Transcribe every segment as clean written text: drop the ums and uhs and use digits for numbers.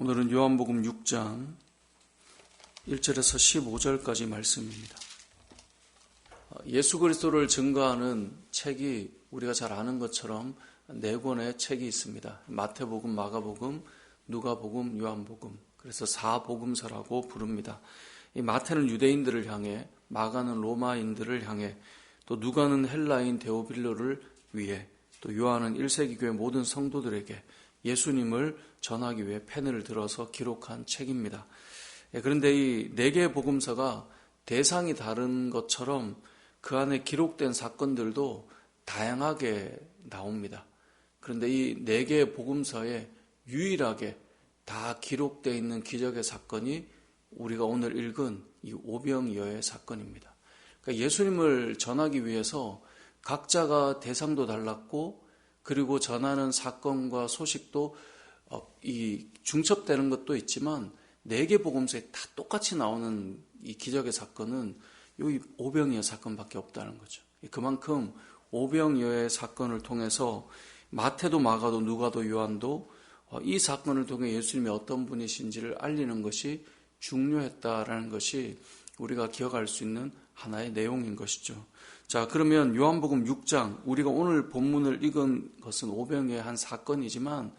오늘은 요한복음 6장 1절에서 15절까지 말씀입니다. 예수 그리스도를 증거하는 책이 우리가 잘 아는 것처럼 4권의 책이 있습니다. 마태복음, 마가복음, 누가복음, 요한복음. 그래서 4복음서라고 부릅니다. 이 마태는 유대인들을 향해, 마가는 로마인들을 향해, 또 누가는 헬라인 데오빌로를 위해, 또 요한은 1세기 교회 모든 성도들에게 예수님을 전하기 위해 펜을 들어서 기록한 책입니다. 그런데 이 4개의 복음서가 대상이 다른 것처럼 그 안에 기록된 사건들도 다양하게 나옵니다. 그런데 이 4개의 복음서에 유일하게 다 기록되어 있는 기적의 사건이 우리가 오늘 읽은 이 오병이어의 사건입니다. 그러니까 예수님을 전하기 위해서 각자가 대상도 달랐고, 그리고 전하는 사건과 소식도 이 중첩되는 것도 있지만 4개 복음서에 다 똑같이 나오는 이 기적의 사건은 이 오병이어 사건밖에 없다는 거죠. 그만큼 오병이어의 사건을 통해서 마태도 마가도 누가도 요한도 이 사건을 통해 예수님이 어떤 분이신지를 알리는 것이 중요했다라는 것이 우리가 기억할 수 있는 하나의 내용인 것이죠. 자, 그러면 요한복음 6장, 우리가 오늘 본문을 읽은 것은 오병이어의 한 사건이지만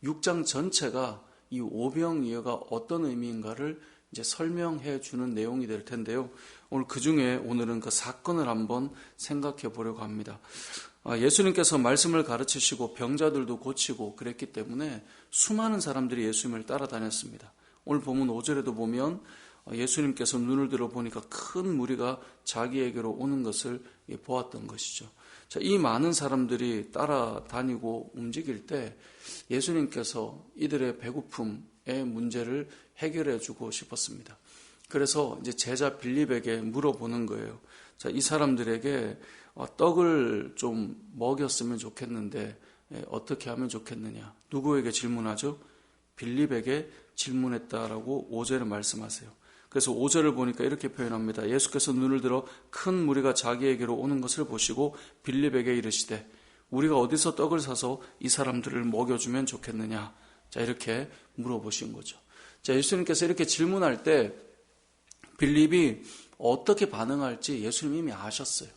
6장 전체가 이 오병이어가 어떤 의미인가를 이제 설명해 주는 내용이 될 텐데요. 오늘 그 중에 오늘은 그 사건을 한번 생각해 보려고 합니다. 예수님께서 말씀을 가르치시고 병자들도 고치고 그랬기 때문에 수많은 사람들이 예수님을 따라다녔습니다. 오늘 본문 5절에도 보면 예수님께서 눈을 들어 보니까 큰 무리가 자기에게로 오는 것을 보았던 것이죠. 자, 이 많은 사람들이 따라다니고 움직일 때 예수님께서 이들의 배고픔의 문제를 해결해 주고 싶었습니다. 그래서 이제 제자 빌립에게 물어보는 거예요. 자, 이 사람들에게 떡을 좀 먹였으면 좋겠는데 어떻게 하면 좋겠느냐? 누구에게 질문하죠? 빌립에게 질문했다라고 5절에 말씀하세요. 그래서 5절을 보니까 이렇게 표현합니다. 예수께서 눈을 들어 큰 무리가 자기에게로 오는 것을 보시고 빌립에게 이르시되 우리가 어디서 떡을 사서 이 사람들을 먹여주면 좋겠느냐? 자, 이렇게 물어보신 거죠. 자, 예수님께서 이렇게 질문할 때 빌립이 어떻게 반응할지 예수님이 이미 아셨어요.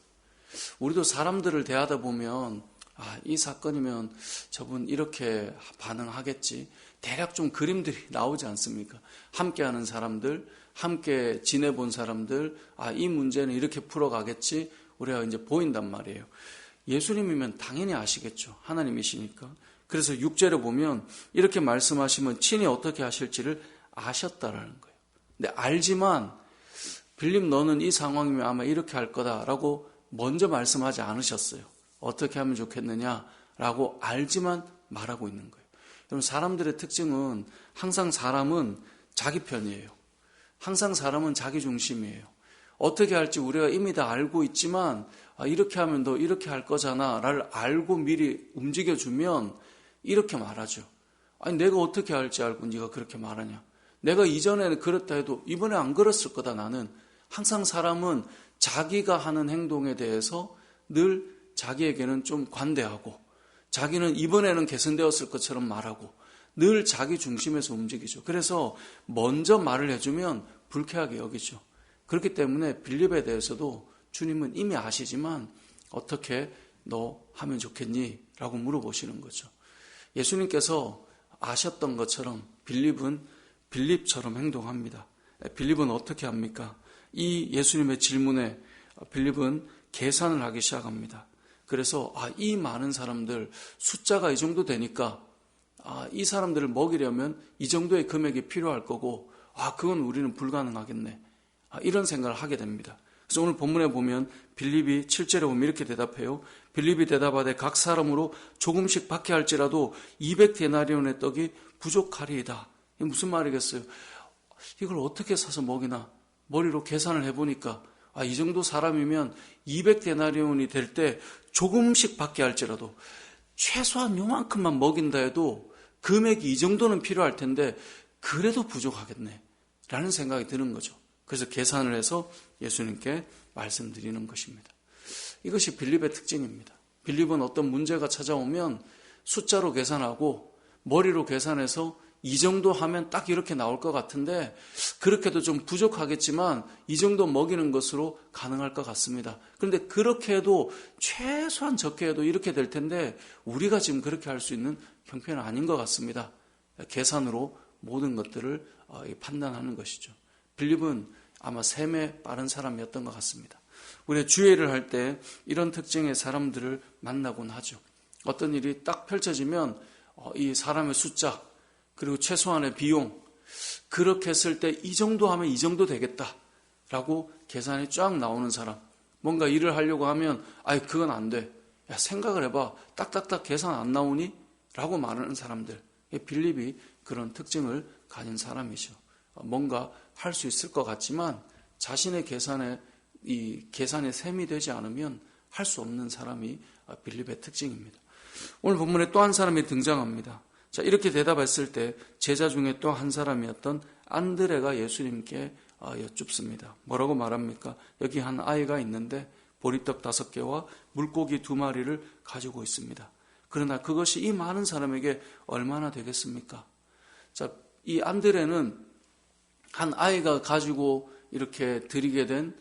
우리도 사람들을 대하다 보면 이 사건이면 저분 이렇게 반응하겠지. 대략 좀 그림들이 나오지 않습니까? 함께하는 사람들, 함께 지내본 사람들, 이 문제는 이렇게 풀어가겠지. 우리가 이제 보인단 말이에요. 예수님이면 당연히 아시겠죠. 하나님이시니까. 그래서 6절에 보면 이렇게 말씀하시면 친히 어떻게 하실지를 아셨다라는 거예요. 근데 알지만 빌립 너는 이 상황이면 아마 이렇게 할 거다라고 먼저 말씀하지 않으셨어요. 어떻게 하면 좋겠느냐라고 알지만 말하고 있는 거예요. 여러분, 사람들의 특징은 항상 사람은 자기 편이에요. 항상 사람은 자기 중심이에요. 어떻게 할지 우리가 이미 다 알고 있지만 이렇게 하면 너 이렇게 할 거잖아 를 알고 미리 움직여주면 이렇게 말하죠. 아니 내가 어떻게 할지 알고 네가 그렇게 말하냐. 내가 이전에는 그렇다 해도 이번에 안 그랬을 거다. 나는 항상 사람은 자기가 하는 행동에 대해서 늘 자기에게는 좀 관대하고 자기는 이번에는 개선되었을 것처럼 말하고 늘 자기 중심에서 움직이죠. 그래서 먼저 말을 해주면 불쾌하게 여기죠. 그렇기 때문에 빌립에 대해서도 주님은 이미 아시지만 어떻게 너 하면 좋겠니? 라고 물어보시는 거죠. 예수님께서 아셨던 것처럼 빌립은 빌립처럼 행동합니다. 빌립은 어떻게 합니까? 이 예수님의 질문에 빌립은 계산을 하기 시작합니다. 그래서 이 많은 사람들 숫자가 이 정도 되니까 이 사람들을 먹이려면 이 정도의 금액이 필요할 거고 그건 우리는 불가능하겠네. 이런 생각을 하게 됩니다. 그래서 오늘 본문에 보면 빌립이 7절에 보면 이렇게 대답해요. 빌립이 대답하되 각 사람으로 조금씩 받게 할지라도 200데나리온의 떡이 부족하리이다. 이게 무슨 말이겠어요? 이걸 어떻게 사서 먹이나? 머리로 계산을 해보니까 이 정도 사람이면 200데나리온이 될 때 조금씩 받게 할지라도 최소한 요만큼만 먹인다 해도 금액이 이 정도는 필요할 텐데 그래도 부족하겠네 라는 생각이 드는 거죠. 그래서 계산을 해서 예수님께 말씀드리는 것입니다. 이것이 빌립의 특징입니다. 빌립은 어떤 문제가 찾아오면 숫자로 계산하고 머리로 계산해서 이 정도 하면 딱 이렇게 나올 것 같은데 그렇게도 좀 부족하겠지만 이 정도 먹이는 것으로 가능할 것 같습니다. 그런데 그렇게 해도 최소한 적게 해도 이렇게 될 텐데 우리가 지금 그렇게 할 수 있는 형편은 아닌 것 같습니다. 계산으로 모든 것들을 판단하는 것이죠. 빌립은 아마 셈에 빠른 사람이었던 것 같습니다. 우리가 주회를 할 때 이런 특징의 사람들을 만나곤 하죠. 어떤 일이 딱 펼쳐지면 이 사람의 숫자 그리고 최소한의 비용 그렇게 했을 때 이 정도 하면 이 정도 되겠다라고 계산이 쫙 나오는 사람. 뭔가 일을 하려고 하면 아이 그건 안 돼. 야 생각을 해봐. 딱딱딱 계산 안 나오니? 라고 말하는 사람들. 빌립이 그런 특징을 가진 사람이죠. 뭔가 할 수 있을 것 같지만 자신의 계산에 셈이 되지 않으면 할 수 없는 사람이 빌립의 특징입니다. 오늘 본문에 또 한 사람이 등장합니다. 자, 이렇게 대답했을 때 제자 중에 또 한 사람이었던 안드레가 예수님께 여쭙습니다. 뭐라고 말합니까? 여기 한 아이가 있는데 보리떡 5개와 물고기 2마리를 가지고 있습니다. 그러나 그것이 이 많은 사람에게 얼마나 되겠습니까? 자, 이 안드레는 한 아이가 가지고 이렇게 드리게 된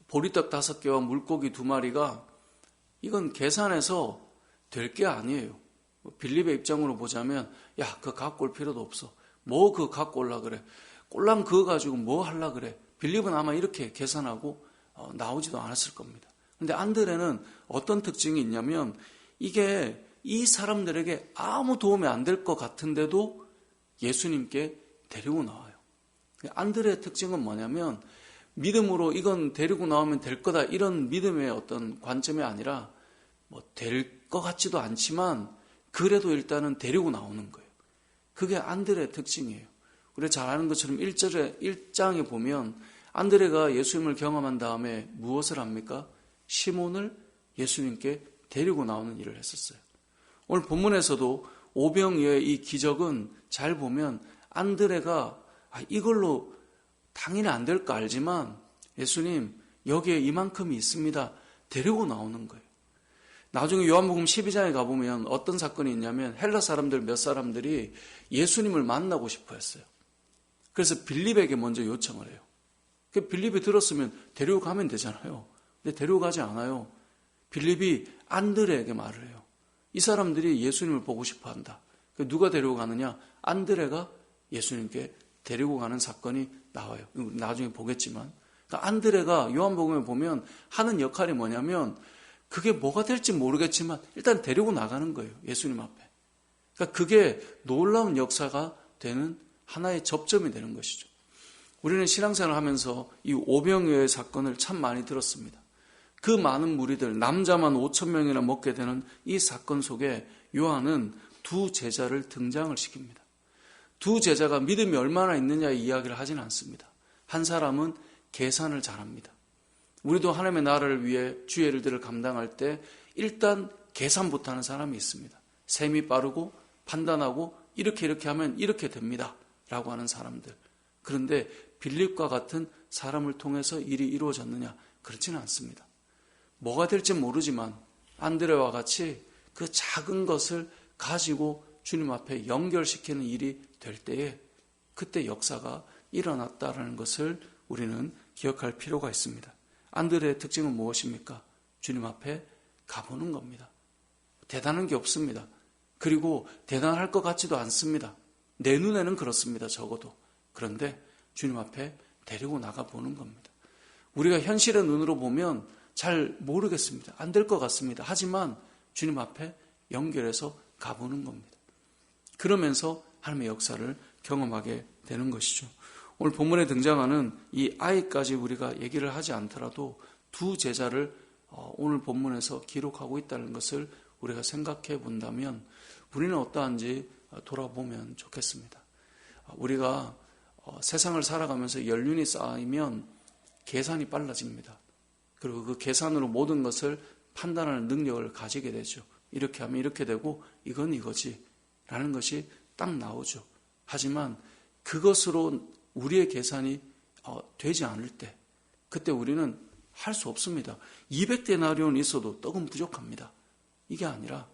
보리떡 5개와 물고기 2마리가 이건 계산해서 될 게 아니에요. 빌립의 입장으로 보자면 야, 그거 갖고 올 필요도 없어. 뭐 그거 갖고 올라 그래. 꼴랑 그거 가지고 뭐 하려 그래. 빌립은 아마 이렇게 계산하고 나오지도 않았을 겁니다. 그런데 안드레는 어떤 특징이 있냐면 이게 이 사람들에게 아무 도움이 안 될 것 같은데도 예수님께 데리고 나와요. 안드레의 특징은 뭐냐면 믿음으로 이건 데리고 나오면 될 거다 이런 믿음의 어떤 관점이 아니라 뭐 될 것 같지도 않지만 그래도 일단은 데리고 나오는 거예요. 그게 안드레의 특징이에요. 우리가 잘 아는 것처럼 1장에 보면 안드레가 예수님을 경험한 다음에 무엇을 합니까? 시몬을 예수님께 데리고 나오는 일을 했었어요. 오늘 본문에서도 오병이어의 이 기적은 잘 보면 안드레가 이걸로 당연히 안 될 거 알지만 예수님 여기에 이만큼이 있습니다. 데리고 나오는 거예요. 나중에 요한복음 12장에 가보면 어떤 사건이 있냐면 헬라 사람들 몇 사람들이 예수님을 만나고 싶어 했어요. 그래서 빌립에게 먼저 요청을 해요. 빌립이 들었으면 데리고 가면 되잖아요. 근데 데리고 가지 않아요. 빌립이 안드레에게 말을 해요. 이 사람들이 예수님을 보고 싶어 한다. 누가 데리고 가느냐? 안드레가 예수님께 데리고 가는 사건이 나와요. 나중에 보겠지만. 그러니까 안드레가 요한복음에 보면 하는 역할이 뭐냐면 그게 뭐가 될지 모르겠지만 일단 데리고 나가는 거예요. 예수님 앞에. 그러니까 그게 놀라운 역사가 되는 하나의 접점이 되는 것이죠. 우리는 신앙생활을 하면서 이 오병이어의 사건을 참 많이 들었습니다. 그 많은 무리들, 남자만 5,000명이나 먹게 되는 이 사건 속에 요한은 두 제자를 등장을 시킵니다. 두 제자가 믿음이 얼마나 있느냐의 이야기를 하지는 않습니다. 한 사람은 계산을 잘합니다. 우리도 하나님의 나라를 위해 주의 일들을 감당할 때 일단 계산부터 하는 사람이 있습니다. 셈이 빠르고 판단하고 이렇게 하면 이렇게 됩니다. 라고 하는 사람들. 그런데 빌립과 같은 사람을 통해서 일이 이루어졌느냐? 그렇지는 않습니다. 뭐가 될지 모르지만 안드레와 같이 그 작은 것을 가지고 주님 앞에 연결시키는 일이 될 때에 그때 역사가 일어났다라는 것을 우리는 기억할 필요가 있습니다. 안드레의 특징은 무엇입니까? 주님 앞에 가보는 겁니다. 대단한 게 없습니다. 그리고 대단할 것 같지도 않습니다. 내 눈에는 그렇습니다. 적어도. 그런데 주님 앞에 데리고 나가보는 겁니다. 우리가 현실의 눈으로 보면 잘 모르겠습니다. 안 될 것 같습니다. 하지만 주님 앞에 연결해서 가보는 겁니다. 그러면서 하나님의 역사를 경험하게 되는 것이죠. 오늘 본문에 등장하는 이 아이까지 우리가 얘기를 하지 않더라도 두 제자를 오늘 본문에서 기록하고 있다는 것을 우리가 생각해 본다면 우리는 어떠한지 돌아보면 좋겠습니다. 우리가 세상을 살아가면서 연륜이 쌓이면 계산이 빨라집니다. 그리고 그 계산으로 모든 것을 판단하는 능력을 가지게 되죠. 이렇게 하면 이렇게 되고 이건 이거지 라는 것이 딱 나오죠. 하지만 그것으로 우리의 계산이 되지 않을 때 그때 우리는 할 수 없습니다. 200데나리온 있어도 떡은 부족합니다. 이게 아니라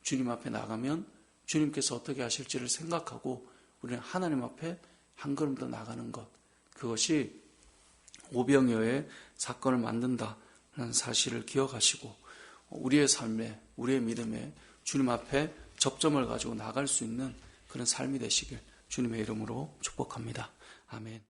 주님 앞에 나가면 주님께서 어떻게 하실지를 생각하고 우리는 하나님 앞에 한 걸음 더 나가는 것, 그것이 오병이어의 사건을 만든다는 사실을 기억하시고 우리의 삶에, 우리의 믿음에 주님 앞에 접점을 가지고 나갈 수 있는 그런 삶이 되시길 주님의 이름으로 축복합니다. 아멘.